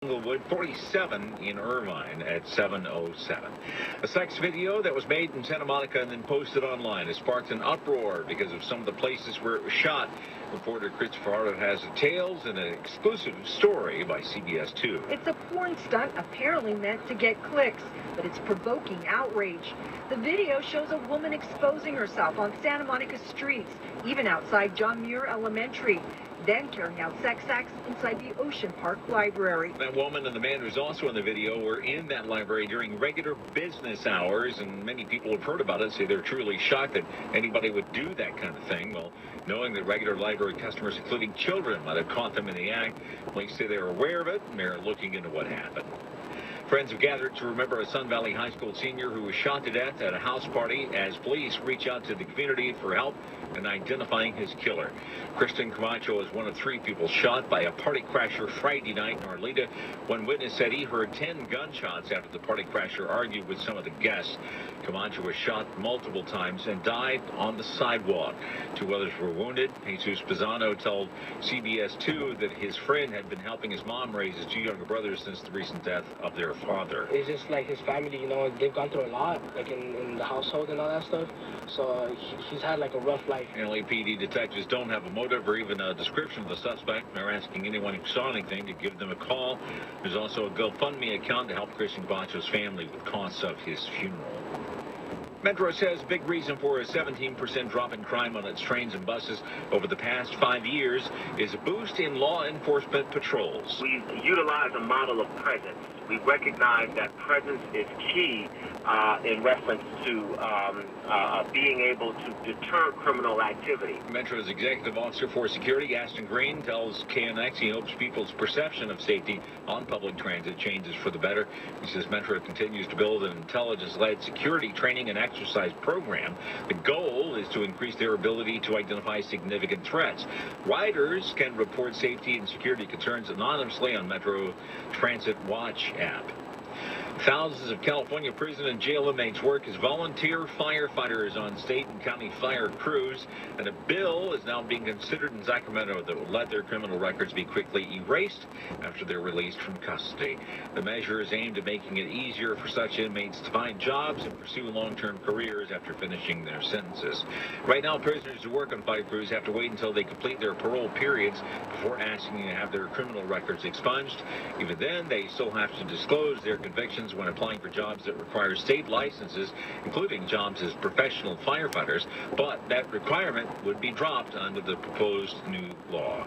Inglewood, 47 in Irvine at 7:07. A sex video that was made in Santa Monica and then posted online has sparked an uproar because of some of the places where it was shot. Reporter Christopher Ardo has details in an exclusive story by CBS 2. It's a porn stunt apparently meant to get clicks, but it's provoking outrage. The video shows a woman exposing herself on Santa Monica streets, even outside John Muir Elementary, then carrying out sex acts inside the Ocean Park Library. That woman and the man who's also in the video were in that library during regular business hours, and many people have heard about it say they're truly shocked that anybody would do that kind of thing. Well, knowing that regular library customers, including children, might have caught them in the act, police say they're aware of it and they're looking into what happened. Friends have gathered to remember a Sun Valley High School senior who was shot to death at a house party as police reach out to the community for help in identifying his killer. Kristen Camacho is one of 3 people shot by a party crasher Friday night in Arleta. One witness said he heard 10 gunshots after the party crasher argued with some of the guests. Camacho was shot multiple times and died on the sidewalk. 2 others were wounded. Jesus Pisano told CBS 2 that his friend had been helping his mom raise his 2 younger brothers since the recent death of their father. It's just like his family, they've gone through a lot, like in the household and all that stuff. So he's had like a rough life. LAPD detectives don't have a motive or even a description of the suspect. They're asking anyone who saw anything to give them a call. There's also a GoFundMe account to help Christian Camacho's family with costs of his funeral. Metro says big reason for a 17% drop in crime on its trains and buses over the past 5 years is a boost in law enforcement patrols. We utilize a model of presence. We recognize that presence is key in reference to being able to deter criminal activity. Metro's Executive Officer for Security, Aston Green, tells KNX he hopes people's perception of safety on public transit changes for the better. He says Metro continues to build an intelligence-led security training and exercise program. The goal is to increase their ability to identify significant threats. Riders can report safety and security concerns anonymously on Metro Transit Watch app. Thousands of California prison and jail inmates work as volunteer firefighters on state and county fire crews, and a bill is now being considered in Sacramento that will let their criminal records be quickly erased after they're released from custody. The measure is aimed at making it easier for such inmates to find jobs and pursue long-term careers after finishing their sentences. Right now, prisoners who work on fire crews have to wait until they complete their parole periods before asking to have their criminal records expunged. Even then, they still have to disclose their convictions when applying for jobs that require state licenses, including jobs as professional firefighters, but that requirement would be dropped under the proposed new law.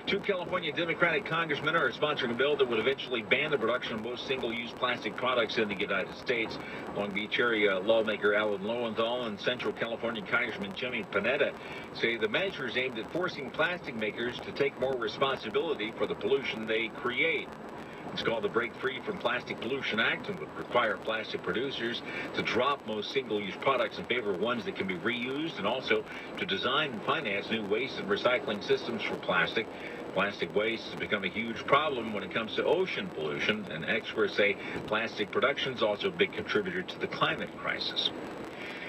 2 California Democratic congressmen are sponsoring a bill that would eventually ban the production of most single-use plastic products in the United States. Long Beach area lawmaker Alan Lowenthal and Central California Congressman Jimmy Panetta say the measure is aimed at forcing plastic makers to take more responsibility for the pollution they create. It's called the Break Free from Plastic Pollution Act and would require plastic producers to drop most single-use products in favor of ones that can be reused, and also to design and finance new waste and recycling systems for plastic. Plastic waste has become a huge problem when it comes to ocean pollution, and experts say plastic production is also a big contributor to the climate crisis.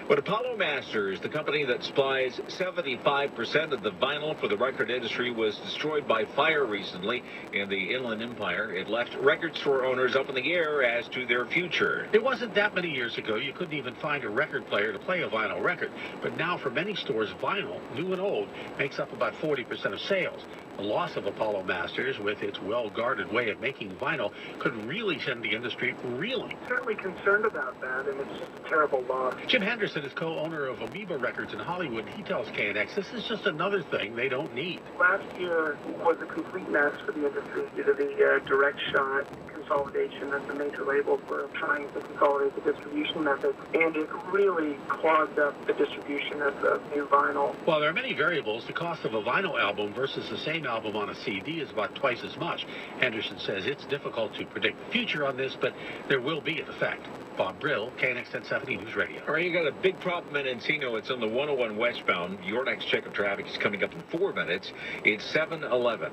But Apollo Masters, the company that supplies 75% of the vinyl for the record industry, was destroyed by fire recently in the Inland Empire. It left record store owners up in the air as to their future. It wasn't that many years ago you couldn't even find a record player to play a vinyl record. But now for many stores, vinyl, new and old, makes up about 40% of sales. The loss of Apollo Masters, with its well-guarded way of making vinyl, could really send the industry reeling. Certainly concerned about that, and it's just a terrible loss. Jim Henderson is co-owner of Amoeba Records in Hollywood. He tells KNX this is just another thing they don't need. Last year was a complete mess for the industry due to the direct shot consolidation that the major labels were trying to consolidate the distribution methods, and it really clogged up the distribution of new vinyl. While there are many variables, the cost of a vinyl album versus the same album on a CD is about twice as much. Henderson says it's difficult to predict the future on this, but there will be an effect. Bob Brill, KNX 1070 News Radio. All right, you got a big problem in Encino. It's on the 101 westbound. Your next check of traffic is coming up in 4 minutes. It's 7:11.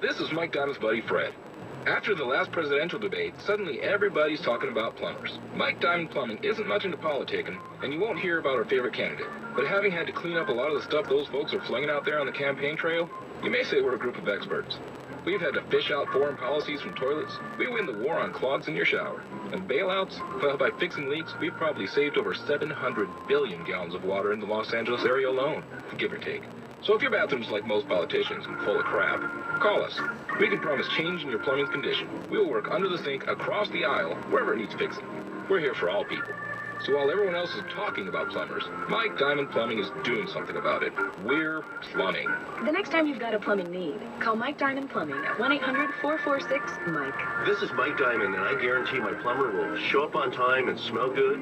This is Mike Diamond's buddy Fred. After the last presidential debate, suddenly everybody's talking about plumbers. Mike Diamond Plumbing isn't much into politicking, and you won't hear about our favorite candidate. But having had to clean up a lot of the stuff those folks are flinging out there on the campaign trail, You may say we're a group of experts. We've had to fish out foreign policies from toilets. We win the war on clogs in your shower. And bailouts? Well, by fixing leaks, we've probably saved over 700 billion gallons of water in the Los Angeles area alone, give or take. So if your bathroom's like most politicians and full of crap, call us. We can promise change in your plumbing condition. We'll work under the sink, across the aisle, wherever it needs fixing. We're here for all people. So while everyone else is talking about plumbers, Mike Diamond Plumbing is doing something about it. We're plumbing. The next time you've got a plumbing need, call Mike Diamond Plumbing at 1-800-446-MIKE. This is Mike Diamond, and I guarantee my plumber will show up on time and smell good,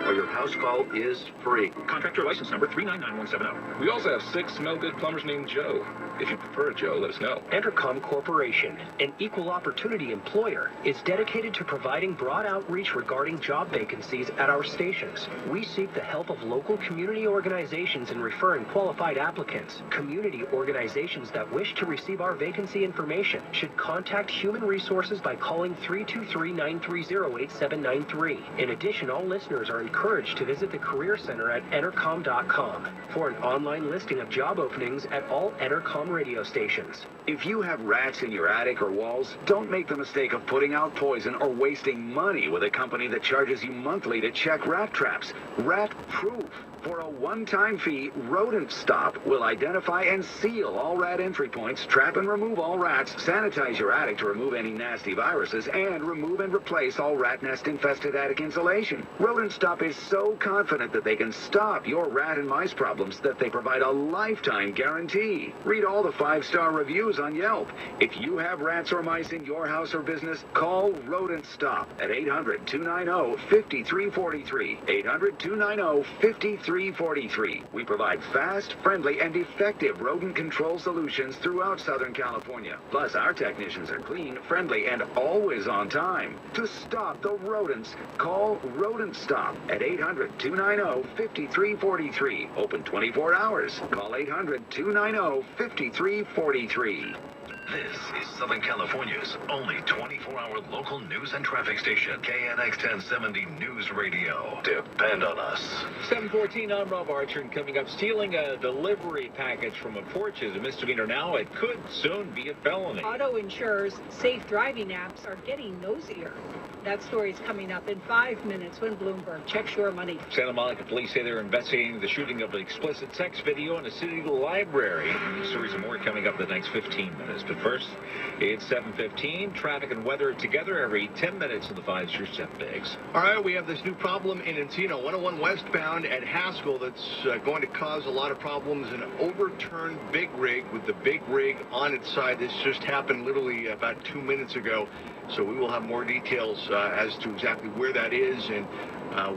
or your house call is free. Contractor license number 3999170. We also have 6 smell-good plumbers named Joe. If you prefer Joe, let us know. Intercom Corporation, an equal opportunity employer, is dedicated to providing broad outreach regarding job vacancies at our stations. We seek the help of local community organizations in referring qualified applicants. Community organizations that wish to receive our vacancy information should contact Human Resources by calling 323-930-8793. In addition, all listeners are encouraged to visit the Career Center at Entercom.com for an online listing of job openings at all Entercom radio stations. If you have rats in your attic or walls, don't make the mistake of putting out poison or wasting money with a company that charges you monthly to check rat traps. Rat Proof. For a one-time fee, Rodent Stop will identify and seal all rat entry points, trap and remove all rats, sanitize your attic to remove any nasty viruses, and remove and replace all rat nest-infested attic insulation. Rodent Stop is so confident that they can stop your rat and mice problems that they provide a lifetime guarantee. Read all the 5-star reviews on Yelp. If you have rats or mice in your house or business, call Rodent Stop at 800-290-5343. 800-290-5343. We provide fast, friendly, and effective rodent control solutions throughout Southern California. Plus, our technicians are clean, friendly, and always on time. To stop the rodents, call Rodent Stop at 800-290-5343. Open 24 hours. Call 800-290-5343. This is Southern California's only 24-hour local news and traffic station, KNX 1070 News Radio. Depend on us. 7:14, I'm Rob Archer, and coming up, stealing a delivery package from a porch is a misdemeanor now. It could soon be a felony. Auto insurers' safe driving apps are getting nosier. That story is coming up in 5 minutes when Bloomberg checks your money. Santa Monica police say they're investigating the shooting of an explicit sex video in a city library. These stories and more coming up in the next 15 minutes. But first, it's 7:15. Traffic and weather together every 10 minutes in the 5's Your 7 Bigs. All right, we have this new problem in Encino, 101 westbound at Haskell that's going to cause a lot of problems. An overturned big rig with the big rig on its side. This just happened literally about 2 minutes ago. So we will have more details as to exactly where that is and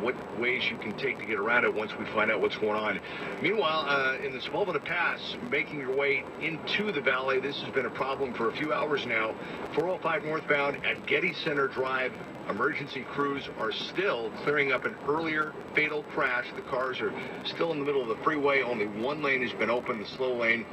what ways you can take to get around it once we find out what's going on. Meanwhile, in the Sepulveda Pass, making your way into the valley, this has been a problem for a few hours now. 405 northbound at Getty Center Drive, emergency crews are still clearing up an earlier fatal crash. The cars are still in the middle of the freeway. Only one lane has been open, the slow lane.